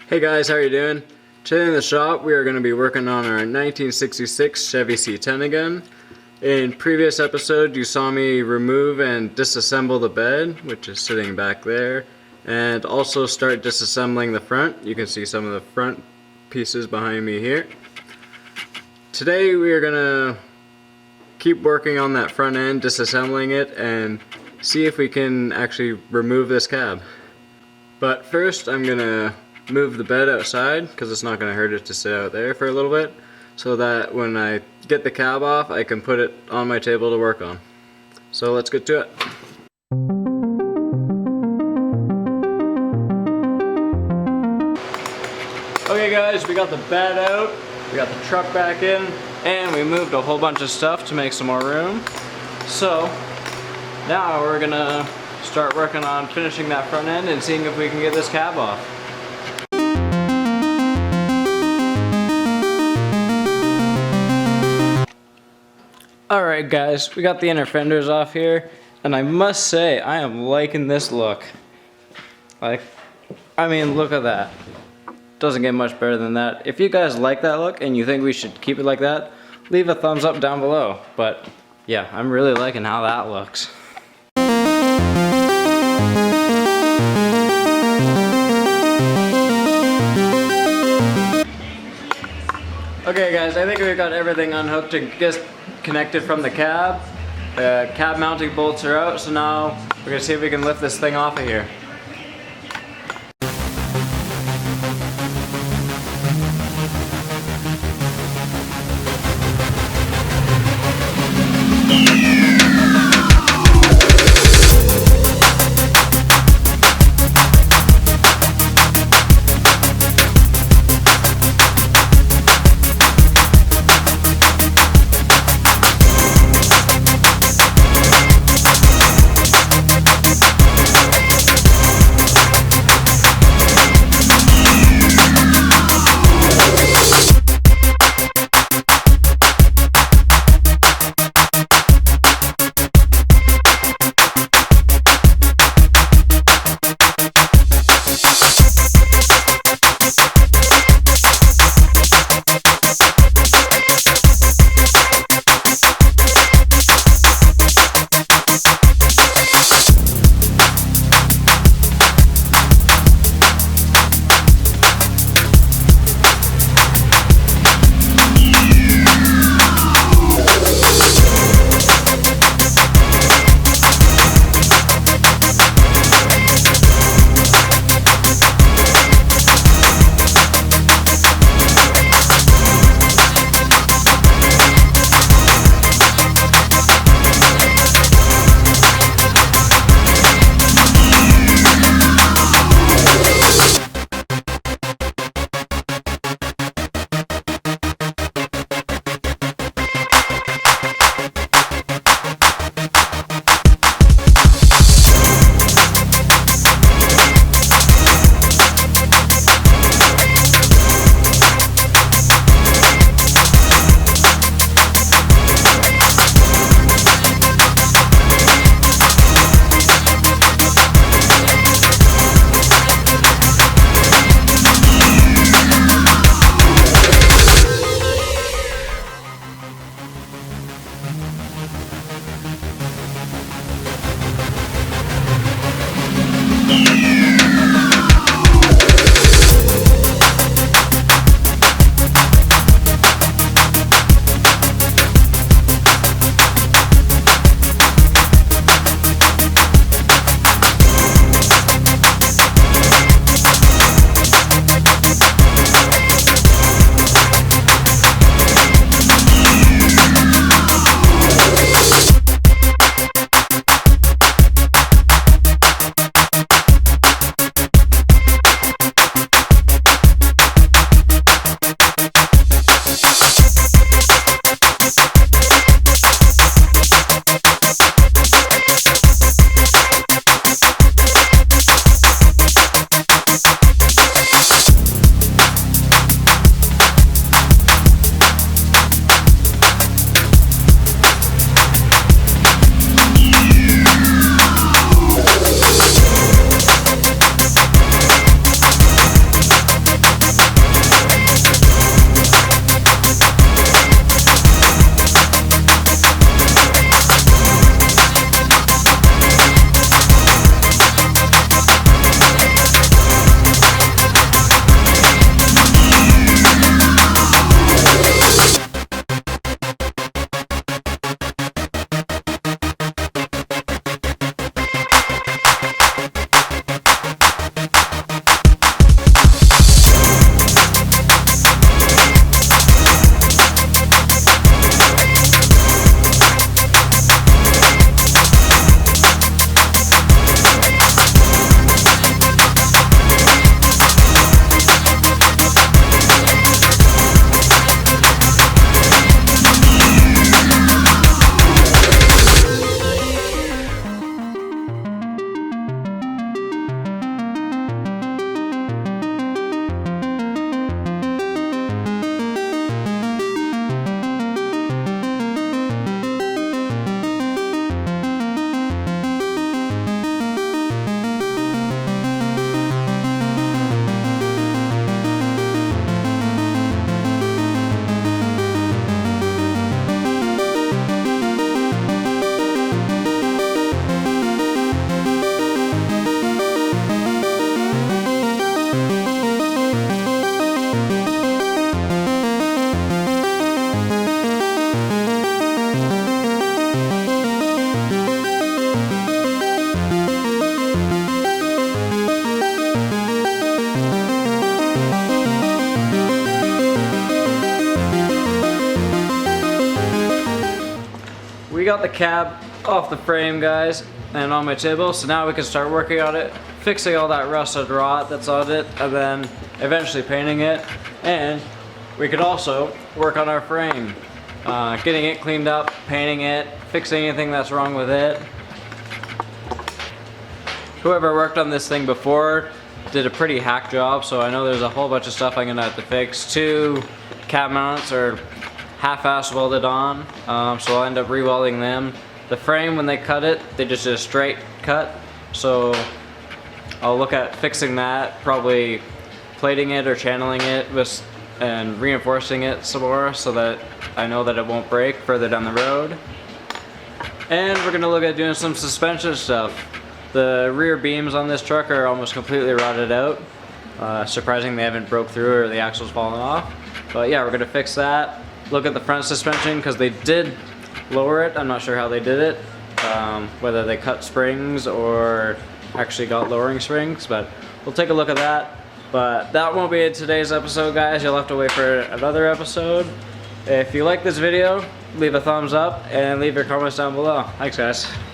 Hey guys, how are you doing? Today in the shop we are going to be working on our 1966 Chevy C10 again. In previous episode you saw me remove and disassemble the bed, which is sitting back there, and also start disassembling the front. You can see some of the front pieces behind me here. Today we are going to keep working on that front end, disassembling it, and see if we can actually remove this cab. But first I'm going to move the bed outside because it's not going to hurt it to sit out there for a little bit, so that when I get the cab off I can put it on my table to work on. So let's get to it. Okay guys, we got the bed out, we got the truck back in, and we moved a whole bunch of stuff to make some more room. So now we're gonna start working on finishing that front end and seeing if we can get this cab off. Alright guys, we got the inner fenders off here, and I must say I am liking this look. I mean, look at that. Doesn't get much better than that. If you guys like that look and you think we should keep it like that, leave a thumbs up down below. But yeah, I'm really liking how that looks. Okay guys, I think we've got everything unhooked to get connected from the cab. The cab mounting bolts are out, so now we're gonna see if we can lift this thing off of here. we got the cab off the frame, guys, and on my table, so now we can start working on it, fixing all that rusted rot that's on it, and then eventually painting it. And we could also work on our frame, getting it cleaned up, painting it, fixing anything that's wrong with it. Whoever worked on this thing before did a pretty hack job, so I know there's a whole bunch of stuff I'm gonna have to fix. 2 cab mounts are half-ass welded on, so I'll end up re-welding them. The frame, when they cut it, they just did a straight cut, so I'll look at fixing that, probably plating it or channeling it and reinforcing it some more so that I know that it won't break further down the road. And we're gonna look at doing some suspension stuff. The rear beams on this truck are almost completely rotted out. Surprising they haven't broke through or the axle's fallen off. But yeah, we're gonna fix that. Look at the front suspension because they did lower it. I'm not sure how they did it. Whether they cut springs or actually got lowering springs, but we'll take a look at that. But that won't be in today's episode, guys. You'll have to wait for another episode. If you like this video, leave a thumbs up and leave your comments down below. Thanks, guys.